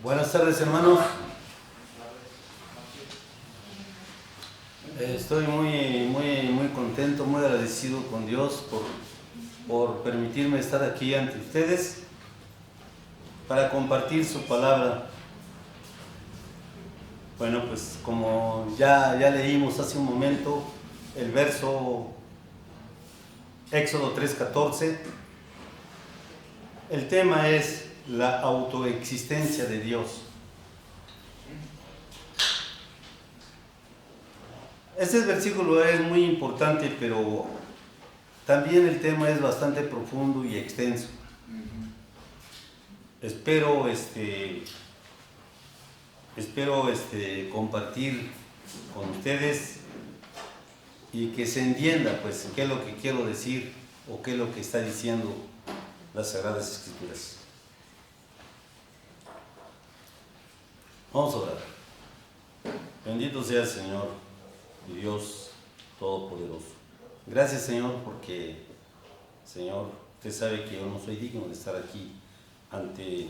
Buenas tardes, hermanos. Estoy muy contento, muy agradecido con Dios por permitirme estar aquí ante ustedes para compartir su palabra. Bueno, pues como ya leímos hace un momento el verso Éxodo 3:14, el tema es la autoexistencia de Dios. Este versículo es muy importante, pero también el tema es bastante profundo y extenso. Espero compartir con ustedes y que se entienda pues qué es lo que quiero decir o qué es lo que está diciendo las Sagradas Escrituras. Vamos a orar. Bendito sea el Señor y Dios Todopoderoso. Gracias, Señor, porque, Señor, usted sabe que yo no soy digno de estar aquí ante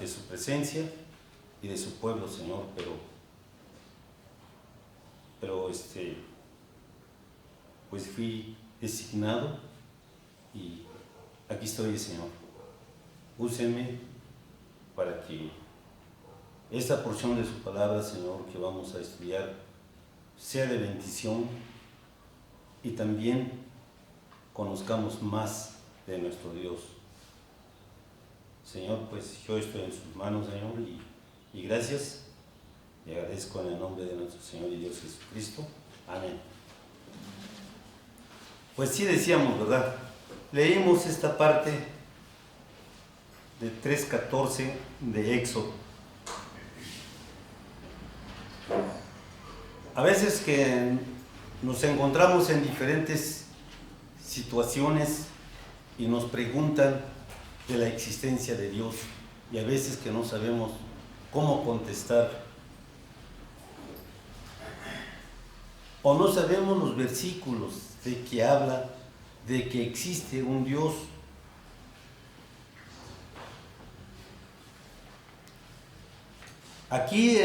su presencia y de su pueblo, Señor, pero pues fui designado y aquí estoy, Señor. Úseme para que esta porción de su palabra, Señor, que vamos a estudiar, sea de bendición y también conozcamos más de nuestro Dios. Señor, pues yo estoy en sus manos, Señor, y gracias, y agradezco en el nombre de nuestro Señor y Dios Jesucristo. Amén. Pues sí decíamos, ¿verdad? Leímos esta parte de 3:14 de Éxodo. A veces que nos encontramos en diferentes situaciones y nos preguntan de la existencia de Dios, y a veces que no sabemos cómo contestar o no sabemos los versículos de que habla de que existe un Dios. Aquí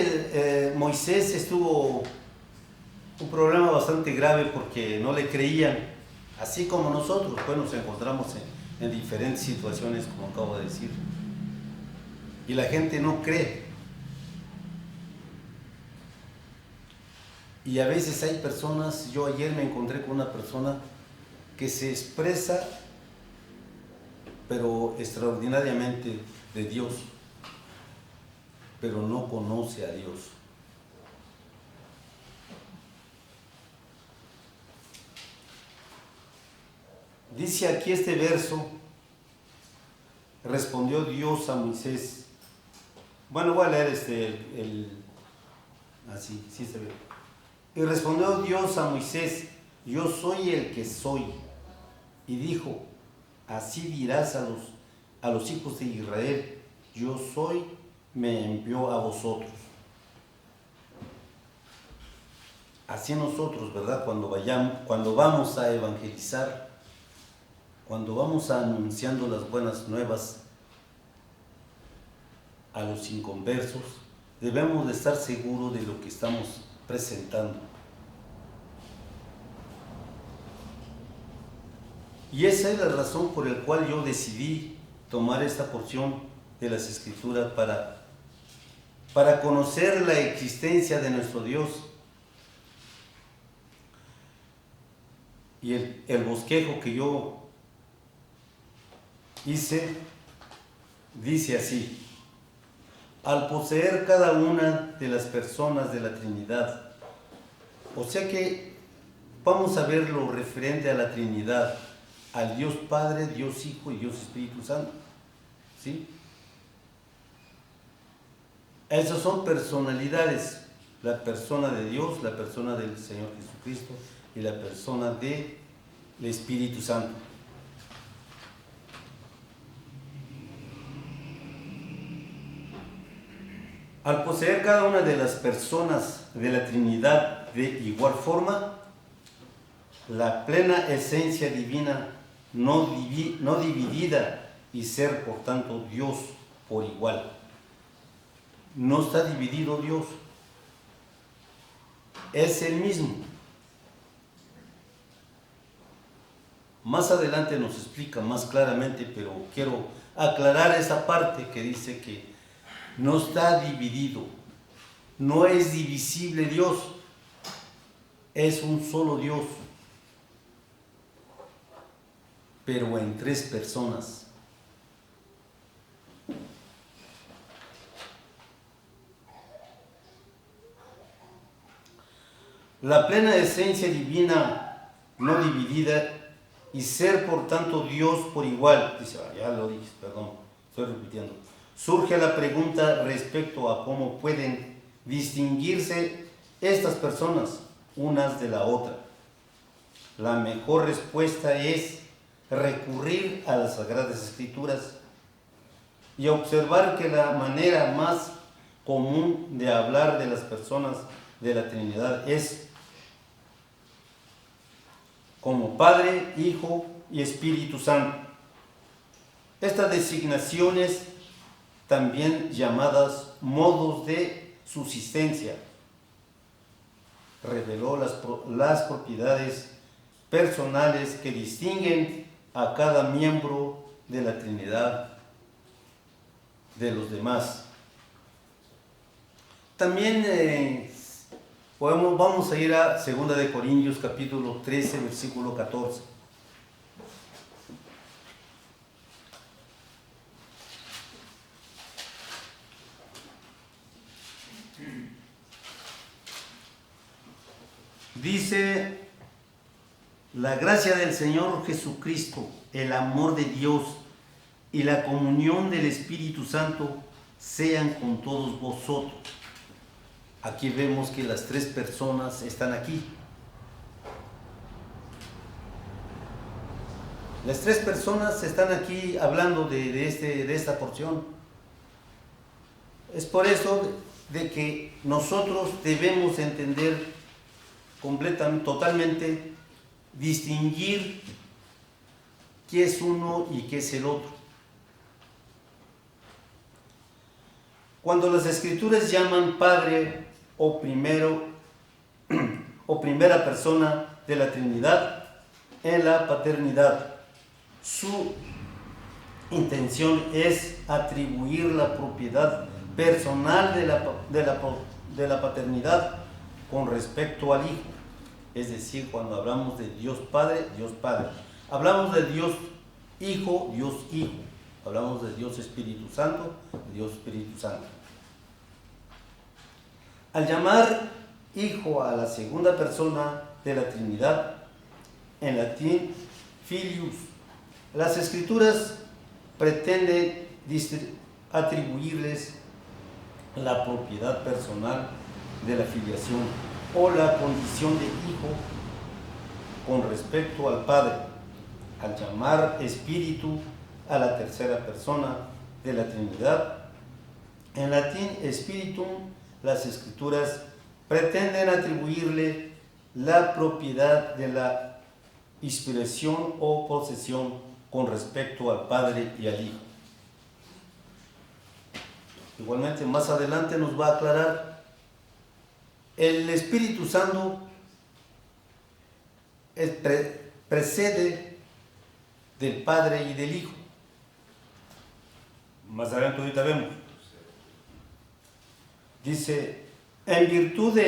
Moisés estuvo un problema bastante grave porque no le creían, así como nosotros, pues nos encontramos en diferentes situaciones, como acabo de decir, y la gente no cree. Y a veces hay personas, yo ayer me encontré con una persona que se expresa, pero extraordinariamente, de Dios, pero no conoce a Dios. Dice aquí este verso, respondió Dios a Moisés. Bueno, voy a leer así, sí se ve. Y respondió Dios a Moisés, yo soy el que soy. Y dijo, así dirás a los hijos de Israel, yo soy, me envió a vosotros. Así nosotros, ¿verdad? Cuando vamos a evangelizar, cuando vamos anunciando las buenas nuevas a los inconversos, debemos de estar seguros de lo que estamos presentando. Y esa es la razón por la cual yo decidí tomar esta porción de las Escrituras para conocer la existencia de nuestro Dios. Y el bosquejo que yo hice dice así: al poseer cada una de las personas de la Trinidad, o sea que vamos a ver lo referente a la Trinidad, al Dios Padre, Dios Hijo y Dios Espíritu Santo, ¿sí? Esas son personalidades, la persona de Dios, la persona del Señor Jesucristo y la persona del Espíritu Santo. Al poseer cada una de las personas de la Trinidad de igual forma, la plena esencia divina no dividida y ser por tanto Dios por igual. no está dividido Dios, es el mismo. Más adelante nos explica más claramente, pero quiero aclarar esa parte que dice que no está dividido, no es divisible Dios, es un solo Dios, pero en tres personas. La plena esencia divina, no dividida, y ser por tanto Dios por igual, dice, ya lo dije, perdón, estoy repitiendo. Surge la pregunta respecto a cómo pueden distinguirse estas personas unas de la otra. La mejor respuesta es recurrir a las Sagradas Escrituras y observar que la manera más común de hablar de las personas de la Trinidad es como Padre, Hijo y Espíritu Santo. Estas designaciones, también llamadas modos de subsistencia, reveló las propiedades personales que distinguen a cada miembro de la Trinidad de los demás. También vamos a ir a 2 de Corintios capítulo 13, versículo 14. Dice: la gracia del Señor Jesucristo, el amor de Dios y la comunión del Espíritu Santo sean con todos vosotros. Aquí vemos que las tres personas están aquí. Las tres personas están aquí hablando de esta porción. Es por eso de que nosotros debemos entender completamente, totalmente, distinguir qué es uno y qué es el otro. Cuando las Escrituras llaman Padre o primera persona de la Trinidad en la paternidad, su intención es atribuir la propiedad personal de la paternidad con respecto al Hijo. Es decir, cuando hablamos de Dios Padre, Dios Padre. Hablamos de Dios Hijo, Dios Hijo. Hablamos de Dios Espíritu Santo, Dios Espíritu Santo. Al llamar Hijo a la segunda persona de la Trinidad, en latín Filius, las Escrituras pretenden atribuirles la propiedad personal de la filiación o la condición de hijo con respecto al Padre. Al llamar Espíritu a la tercera persona de la Trinidad, en latín Spiritum, las Escrituras pretenden atribuirle la propiedad de la inspiración o posesión con respecto al Padre y al Hijo. Igualmente, más adelante nos va a aclarar: el Espíritu Santo precede del Padre y del Hijo. Más adelante ahorita vemos. Dice: en virtud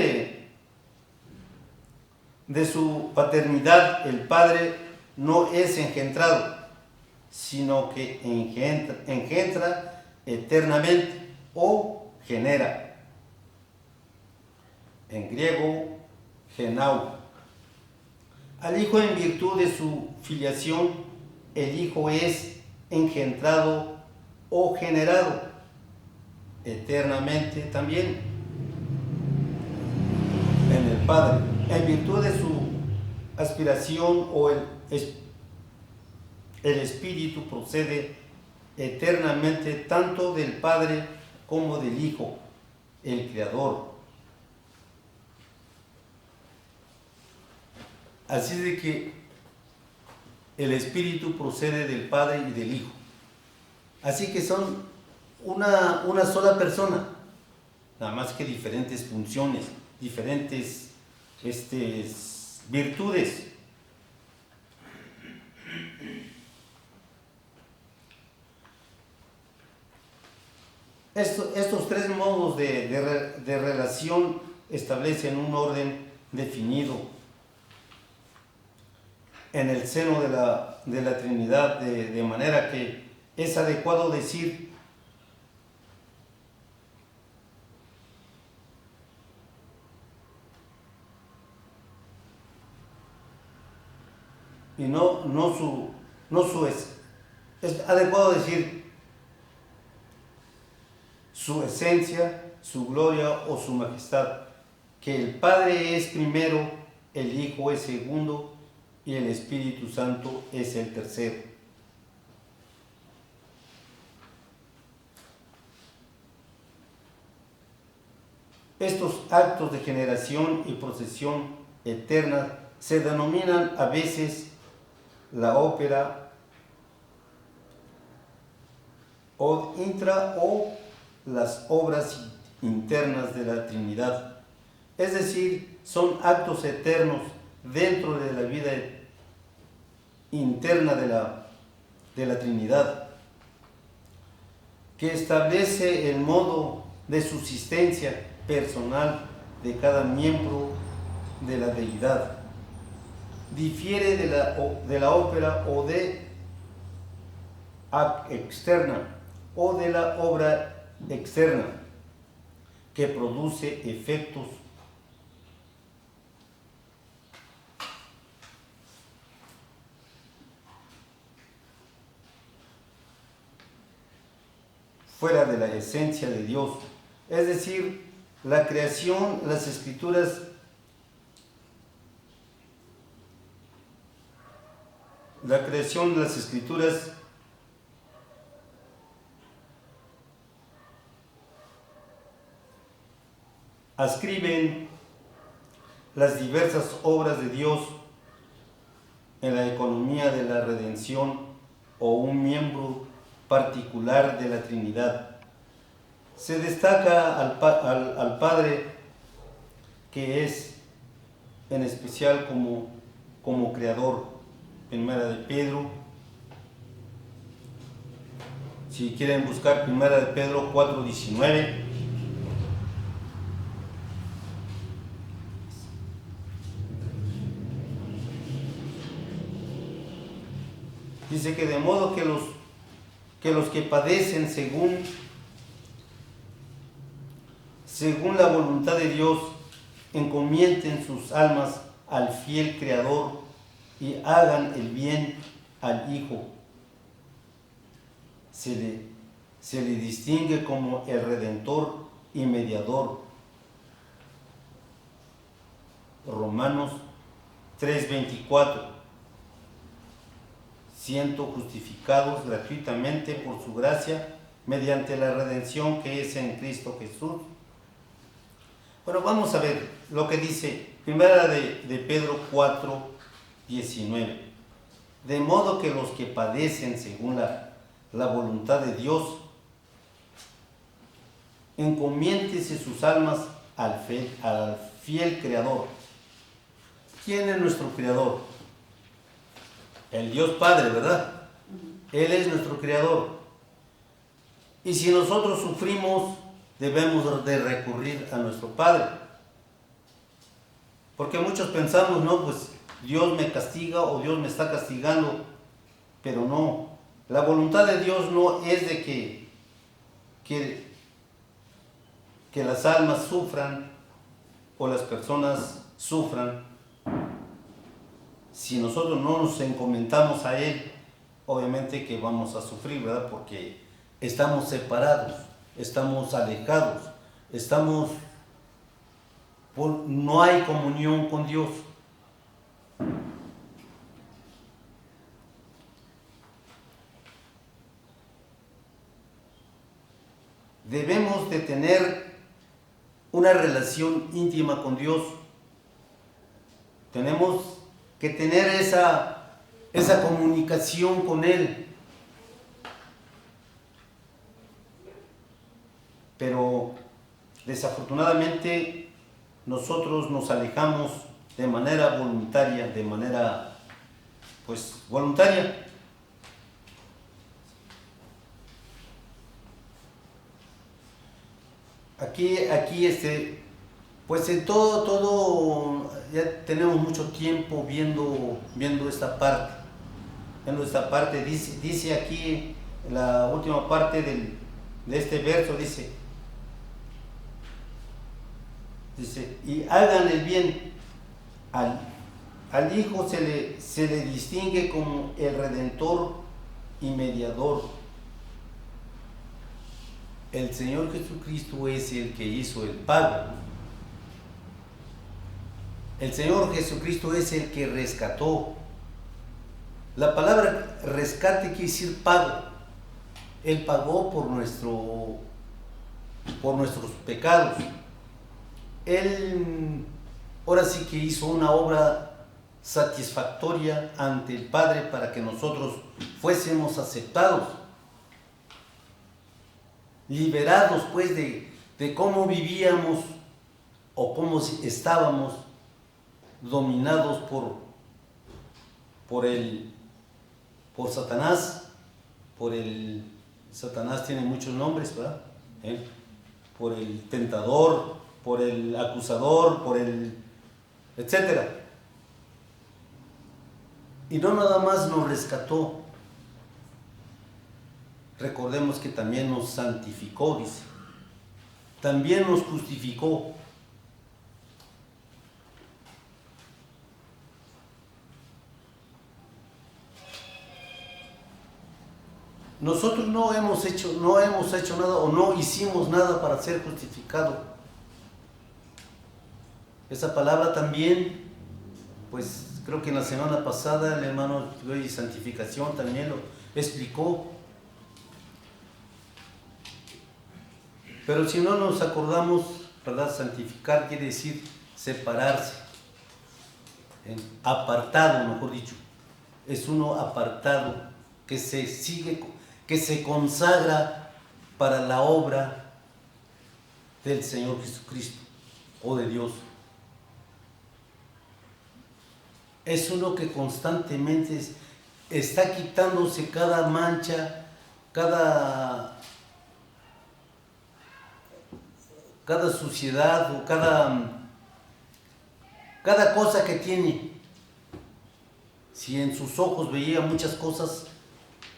de su paternidad, el Padre no es engendrado, sino que engendra eternamente o genera. En griego, genau. Al Hijo, en virtud de su filiación, el Hijo es engendrado o generado eternamente también en el Padre. En virtud de su aspiración o el Espíritu procede eternamente tanto del Padre como del Hijo, el Creador. Así de que el Espíritu procede del Padre y del Hijo. Así que son una sola persona. nada más que diferentes funciones, diferentes virtudes. Estos tres modos de relación establecen un orden definido en el seno de la Trinidad, de manera que es adecuado decir y es adecuado decir su esencia, su gloria o su majestad, que el Padre es primero, el Hijo es segundo y el Espíritu Santo es el tercero. Estos actos de generación y procesión eterna se denominan a veces la ópera od intra o las obras internas de la Trinidad. Es decir, son actos eternos dentro de la vida interna de la Trinidad, que establece el modo de subsistencia personal de cada miembro de la deidad. Difiere de la ópera o de externa o de la obra externa que produce efectos fuera de la esencia de Dios. Es decir, la creación, las escrituras ascriben las diversas obras de Dios en la economía de la redención o un miembro particular de la Trinidad. Se destaca al Padre, que es en especial como creador. Primera de Pedro, si quieren buscar Primera de Pedro 4:19. Dice que de modo que los que padecen según la voluntad de Dios, encomienden sus almas al fiel Creador y hagan el bien al Hijo. Se le distingue como el Redentor y Mediador. Romanos 3:24. Siendo justificados gratuitamente por su gracia mediante la redención que es en Cristo Jesús. Bueno, vamos a ver lo que dice Primera de Pedro 4:19. De modo que los que padecen según la voluntad de Dios, encomiéndese sus almas al fiel Creador. ¿Quién es nuestro Creador? El Dios Padre, ¿verdad? Él es nuestro Creador. Y si nosotros sufrimos, debemos de recurrir a nuestro Padre. Porque muchos pensamos, no, pues Dios me castiga o Dios me está castigando. Pero no, la voluntad de Dios no es de que las almas sufran o las personas sufran. Si nosotros no nos encomendamos a Él, obviamente que vamos a sufrir, ¿verdad? Porque estamos separados, estamos alejados, no hay comunión con Dios. Debemos de tener una relación íntima con Dios. Tenemos que tener esa comunicación con Él. Pero desafortunadamente nosotros nos alejamos de manera voluntaria, voluntaria. Aquí pues en todo, ya tenemos mucho tiempo viendo esta parte. Dice aquí, la última parte de este verso, dice, y hagan el bien. Al Hijo se le distingue como el Redentor y Mediador. El Señor Jesucristo es el que hizo el pago. El Señor Jesucristo es el que rescató. La palabra rescate quiere decir pago. Él pagó por nuestros pecados. Él ahora sí que hizo una obra satisfactoria ante el Padre para que nosotros fuésemos aceptados, liberados pues de cómo vivíamos o cómo estábamos dominados por Satanás. Satanás tiene muchos nombres, ¿verdad? Por el tentador, por el acusador, etcétera. Y no nada más nos rescató. Recordemos que también nos santificó, dice. También nos justificó. Nosotros no hemos hecho nada o no hicimos nada para ser justificados. Esa palabra también, pues creo que en la semana pasada el hermano de santificación también lo explicó. Pero si no nos acordamos, ¿verdad? Santificar quiere decir separarse, apartado, mejor dicho. Es uno apartado que se consagra para la obra del Señor Jesucristo o de Dios. Es uno que constantemente está quitándose cada mancha, cada suciedad o cada cosa que tiene. Si en sus ojos veía muchas cosas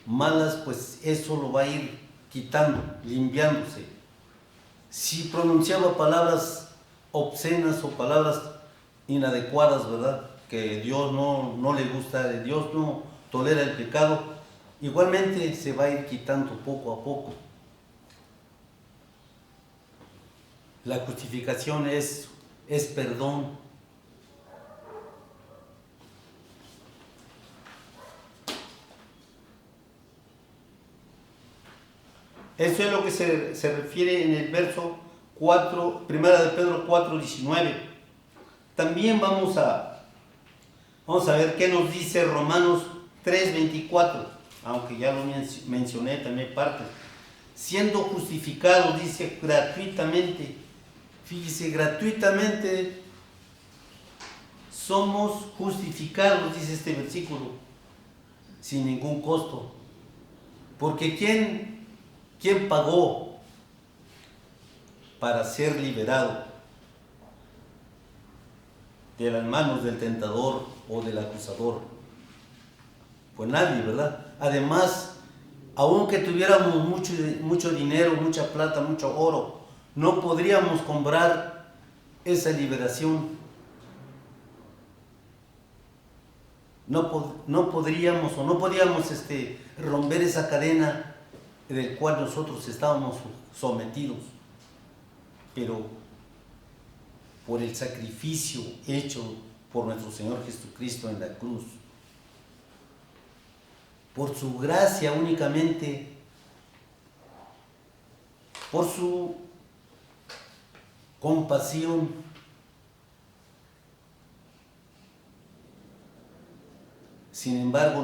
malas, pues eso lo va a ir quitando, limpiándose. Si pronunciaba palabras obscenas o palabras inadecuadas, ¿verdad?, que Dios no le gusta, Dios no tolera el pecado, igualmente se va a ir quitando poco a poco. La justificación es perdón. Eso es lo que se refiere en el verso 4, primera de Pedro 4, 19. También vamos a ver qué nos dice Romanos 3, 24, aunque ya lo mencioné también parte. Siendo justificados, dice, gratuitamente. Fíjese, gratuitamente somos justificados, dice este versículo, sin ningún costo. Porque ¿quién pagó para ser liberado de las manos del tentador o del acusador? Pues nadie, ¿verdad? Además, aunque tuviéramos mucho dinero, mucha plata, mucho oro, no podríamos comprar esa liberación. No podríamos romper esa cadena del cual nosotros estábamos sometidos. Pero por el sacrificio hecho por nuestro Señor Jesucristo en la cruz, por su gracia únicamente, por su compasión, sin embargo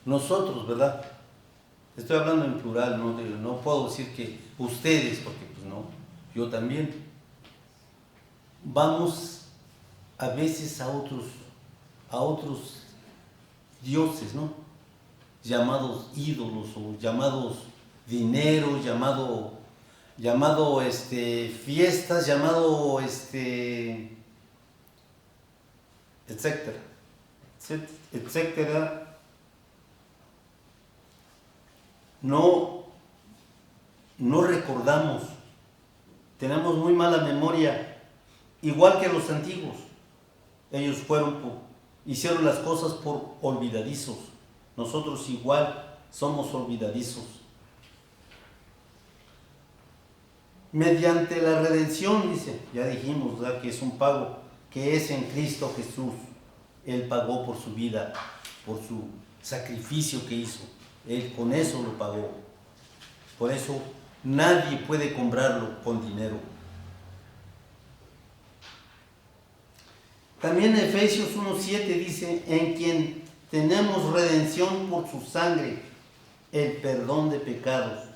nosotros, ¿verdad? Estoy hablando en plural, no puedo decir que ustedes, porque pues no, yo también. Vamos a veces a otros dioses, ¿no? Llamados ídolos o llamados dinero, llamado fiestas, llamado etcétera, etcétera. No recordamos, tenemos muy mala memoria, igual que los antiguos. Ellos hicieron las cosas por olvidadizos. Nosotros igual somos olvidadizos. Mediante la redención, dice, ya dijimos, ¿verdad?, que es un pago, que es en Cristo Jesús. Él pagó por su vida, por su sacrificio que hizo. Él con eso lo pagó. Por eso nadie puede comprarlo con dinero. También Efesios 1:7 dice, en quien tenemos redención por su sangre, el perdón de pecados.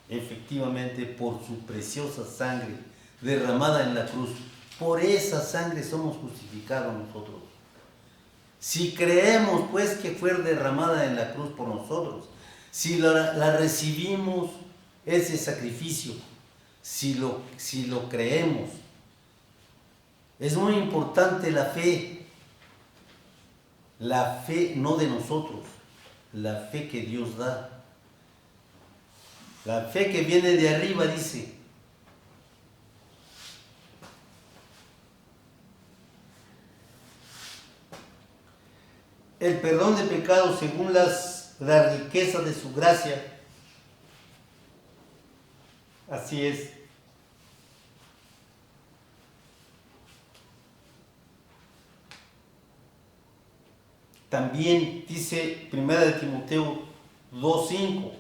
Efectivamente, por su preciosa sangre derramada en la cruz. Por esa sangre somos justificados nosotros. Si creemos pues que fue derramada en la cruz por nosotros, si la recibimos ese sacrificio, si lo creemos, es muy importante la fe no de nosotros, la fe que Dios da. La fe que viene de arriba, dice. El perdón de pecados según la riqueza de su gracia. Así es. También dice 1 Timoteo 2:5,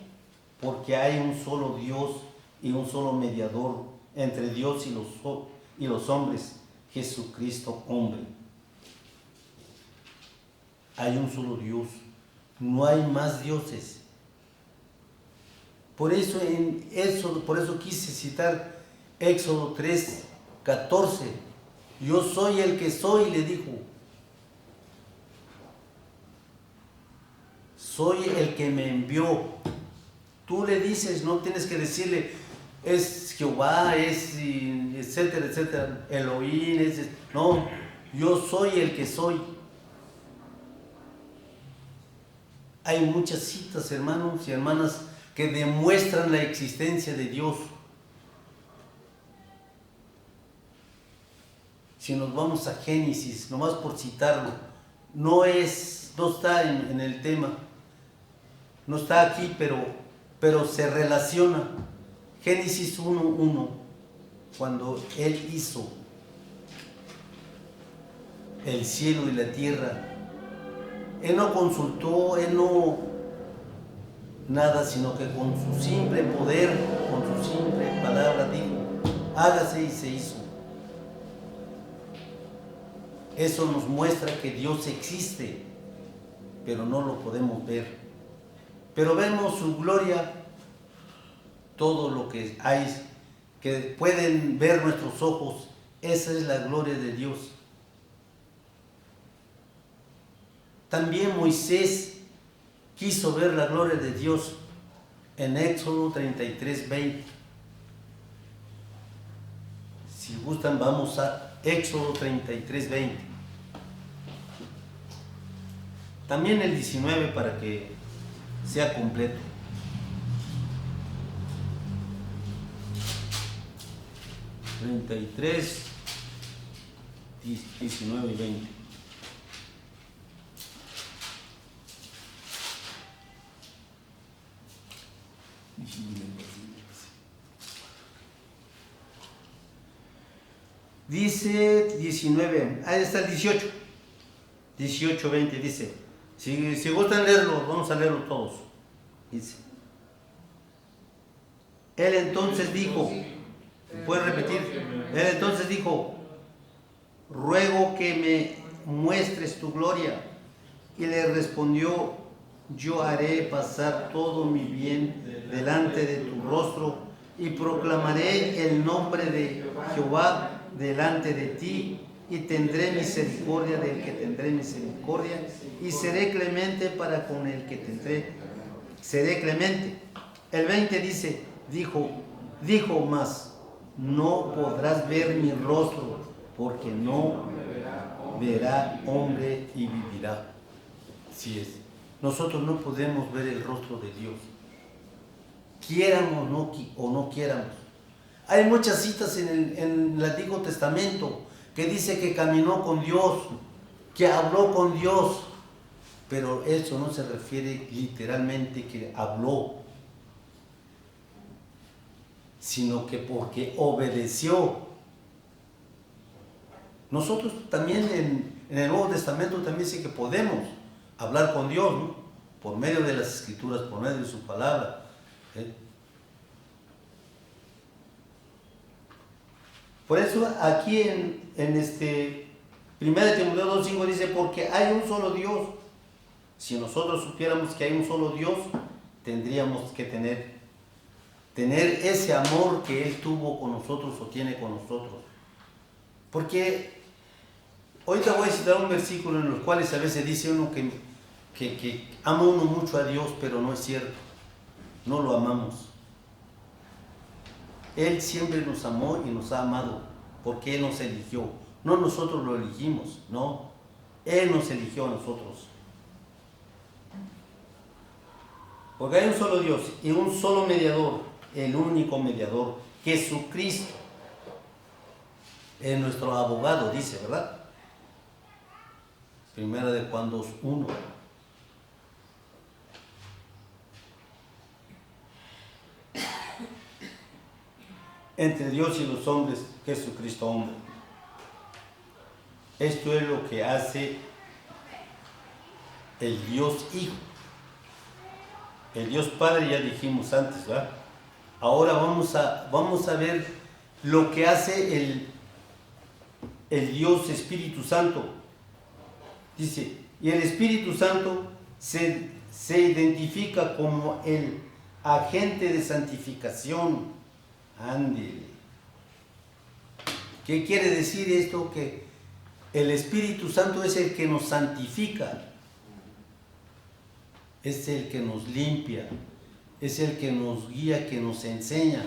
porque hay un solo Dios y un solo mediador entre Dios y los hombres, Jesucristo hombre. Hay un solo Dios, no hay más dioses. Por eso quise citar Éxodo 3:14. Yo soy el que soy, le dijo. Soy el que me envió. Tú le dices, no tienes que decirle, es Jehová, es etcétera, etcétera, Elohim, no, yo soy el que soy. Hay muchas citas, hermanos y hermanas, que demuestran la existencia de Dios. Si nos vamos a Génesis, nomás por citarlo, no está en el tema, no está aquí, pero se relaciona. Génesis 1:1, cuando Él hizo el cielo y la tierra, Él no consultó, Él no nada, sino que con su simple poder, con su simple palabra dijo, hágase, y se hizo. Eso nos muestra que Dios existe, pero no lo podemos ver. Pero vemos su gloria, todo lo que hay, que pueden ver nuestros ojos, esa es la gloria de Dios. También Moisés quiso ver la gloria de Dios en Éxodo 33:20. Si gustan, vamos a Éxodo 33:20. También el 19 para que sea completo. $33, 19 y 20. Dice 19, ahí está el 18, 20, dice, si gustan leerlo, vamos a leerlo todos. Dice, él entonces dijo, ¿puedes repetir? Él entonces dijo, ruego que me muestres tu gloria. Y le respondió, yo haré pasar todo mi bien delante de tu rostro, y proclamaré el nombre de Jehová delante de ti, y tendré misericordia del que tendré misericordia, y seré clemente para con el que seré clemente. El 20 dice, dijo más, no podrás ver mi rostro, porque no verá hombre y vivirá. Así es. Nosotros no podemos ver el rostro de Dios, quieramos o no quieramos. Hay muchas citas en el Antiguo Testamento que dice que caminó con Dios, que habló con Dios, pero eso no se refiere literalmente que habló, sino que porque obedeció. Nosotros también en el Nuevo Testamento también sí que podemos hablar con Dios, ¿no? Por medio de las Escrituras, por medio de su palabra. Por eso aquí en 1 Timoteo 2:5 dice, porque hay un solo Dios. Si nosotros supiéramos que hay un solo Dios, tendríamos que tener ese amor que Él tuvo con nosotros o tiene con nosotros. Porque ahorita voy a citar un versículo en los cuales a veces dice uno que ama uno mucho a Dios, pero no es cierto. No lo amamos. Él siempre nos amó y nos ha amado, porque Él nos eligió. No nosotros lo elegimos, no. Él nos eligió a nosotros. Porque hay un solo Dios y un solo mediador, el único mediador, Jesucristo. Es nuestro abogado, dice, ¿verdad? Primera de Juan 2:1. Entre Dios y los hombres, Jesucristo hombre. Esto es lo que hace el Dios Hijo. El Dios Padre ya dijimos antes, ¿verdad? Ahora vamos a ver lo que hace el Dios Espíritu Santo. Dice, y el Espíritu Santo se identifica como el agente de santificación. Ándele. ¿Qué quiere decir esto? Que el Espíritu Santo es el que nos santifica, es el que nos limpia, es el que nos guía, que nos enseña.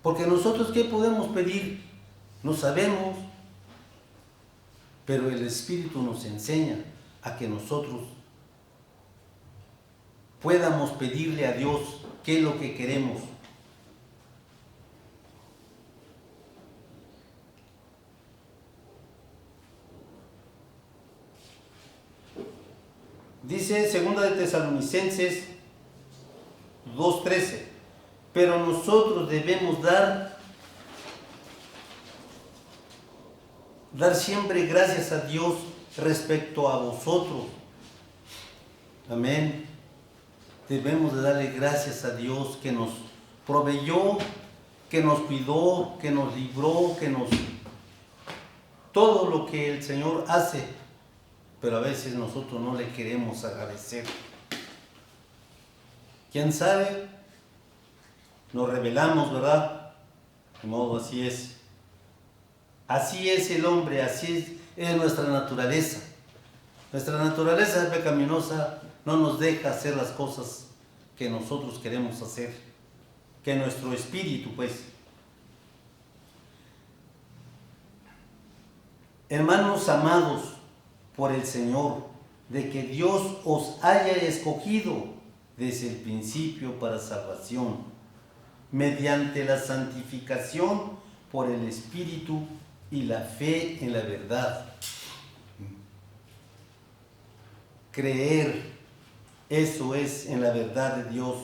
Porque nosotros, ¿qué podemos pedir? No sabemos, pero el Espíritu nos enseña a que nosotros podamos pedirle a Dios qué es lo que queremos. Dice 2 de Tesalonicenses 2:13, pero nosotros debemos dar siempre gracias a Dios respecto a vosotros. Amén. Debemos de darle gracias a Dios que nos proveyó, que nos cuidó, que nos libró, todo lo que el Señor hace. Pero a veces nosotros no le queremos agradecer. ¿Quién sabe? Nos rebelamos, ¿verdad? De modo, así es. Así es el hombre, así es nuestra naturaleza. Nuestra naturaleza pecaminosa no nos deja hacer las cosas que nosotros queremos hacer. Que nuestro espíritu, pues. Hermanos amados por el Señor, de que Dios os haya escogido desde el principio para salvación, mediante la santificación por el Espíritu y la fe en la verdad. Creer, eso es en la verdad de Dios,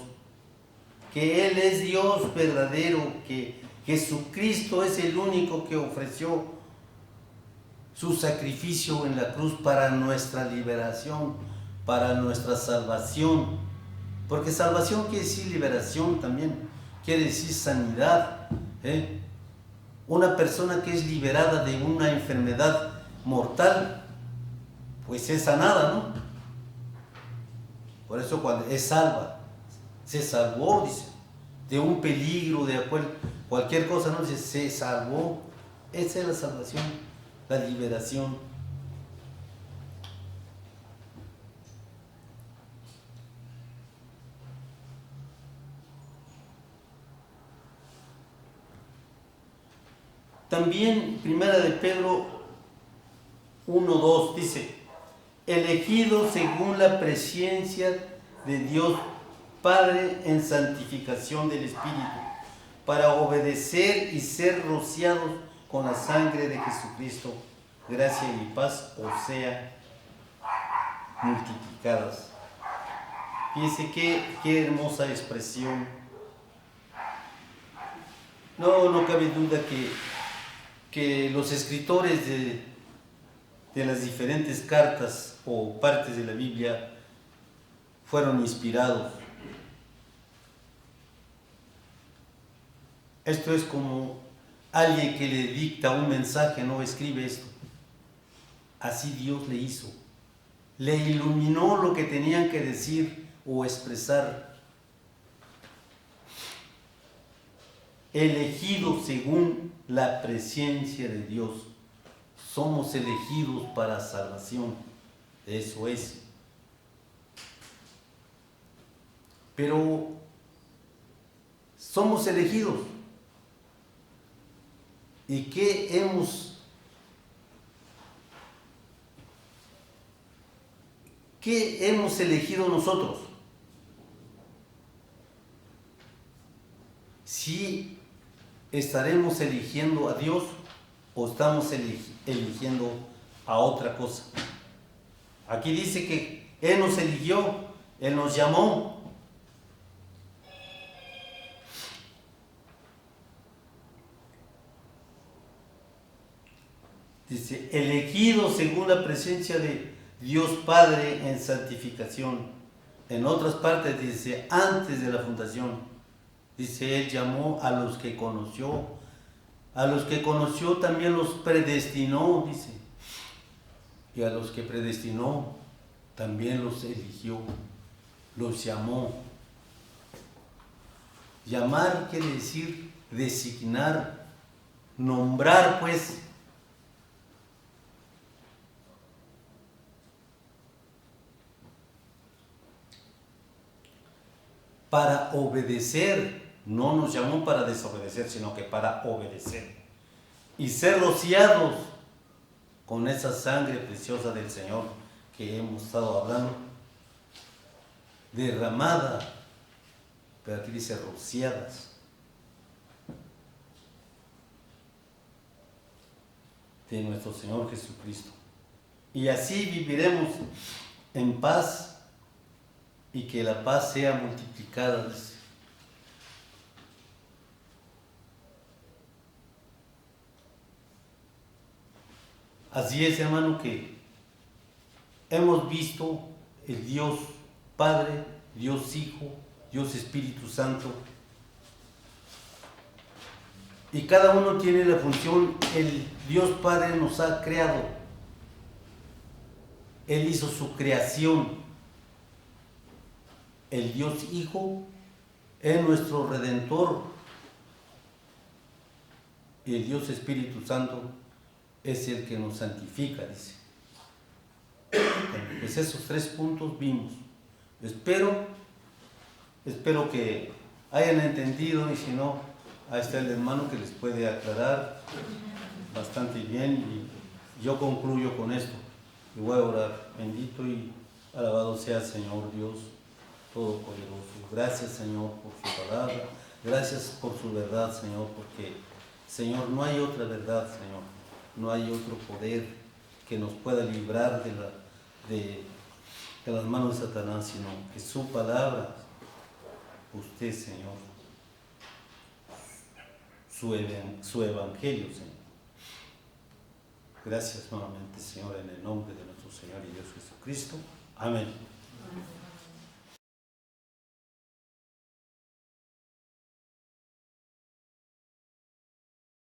que Él es Dios verdadero, que Jesucristo es el único que ofreció su sacrificio en la cruz para nuestra liberación, para nuestra salvación. Porque salvación quiere decir liberación también, quiere decir sanidad. Una persona que es liberada de una enfermedad mortal, pues es sanada, ¿no? Por eso cuando es salva, se salvó, dice. de un peligro, de cualquier cosa, no dice, se salvó. Esa es la salvación, la liberación. También, primera de Pedro 1:2 dice, elegido según la presencia de Dios Padre en santificación del Espíritu, para obedecer y ser rociados con la sangre de Jesucristo, gracia y paz o sea multiplicadas. Fíjense qué hermosa expresión. No cabe duda que los escritores de las diferentes cartas o partes de la Biblia fueron inspirados. Esto es como alguien que le dicta un mensaje, no escribe esto. Así Dios le hizo. Le iluminó lo que tenían que decir o expresar. Elegidos según la presencia de Dios. Somos elegidos para salvación. Eso es. Pero somos elegidos. ¿Y qué hemos elegido nosotros? Si estaremos eligiendo a Dios o estamos eligiendo a otra cosa. Aquí dice que Él nos eligió, Él nos llamó. Dice, elegido según la presencia de Dios Padre en santificación. En otras partes dice, antes de la fundación. Dice, Él llamó a los que conoció. A los que conoció también los predestinó, dice. Y a los que predestinó también los eligió. Los llamó. Llamar quiere decir designar, nombrar, pues. Para obedecer, no nos llamó para desobedecer, sino que para obedecer y ser rociados con esa sangre preciosa del Señor que hemos estado hablando, derramada, pero aquí dice rociadas, de nuestro Señor Jesucristo. Y así viviremos en paz, y que la paz sea multiplicada. Así es, hermano, que hemos visto el Dios Padre, Dios Hijo, Dios Espíritu Santo, y cada uno tiene la función. El Dios Padre nos ha creado, Él hizo su creación. El Dios Hijo es nuestro Redentor y el Dios Espíritu Santo es el que nos santifica, dice. Pues esos 3 puntos vimos. Espero que hayan entendido, y si no, ahí está el hermano que les puede aclarar bastante bien, y yo concluyo con esto y voy a orar. Bendito y alabado sea el Señor Dios Todopoderoso. Gracias, Señor, por su palabra. Gracias por su verdad, Señor, porque, Señor, no hay otra verdad, Señor. No hay otro poder que nos pueda librar de las manos de Satanás, sino que su palabra, usted, Señor, su evangelio, Señor. Gracias nuevamente, Señor, en el nombre de nuestro Señor y Dios Jesucristo. Amén.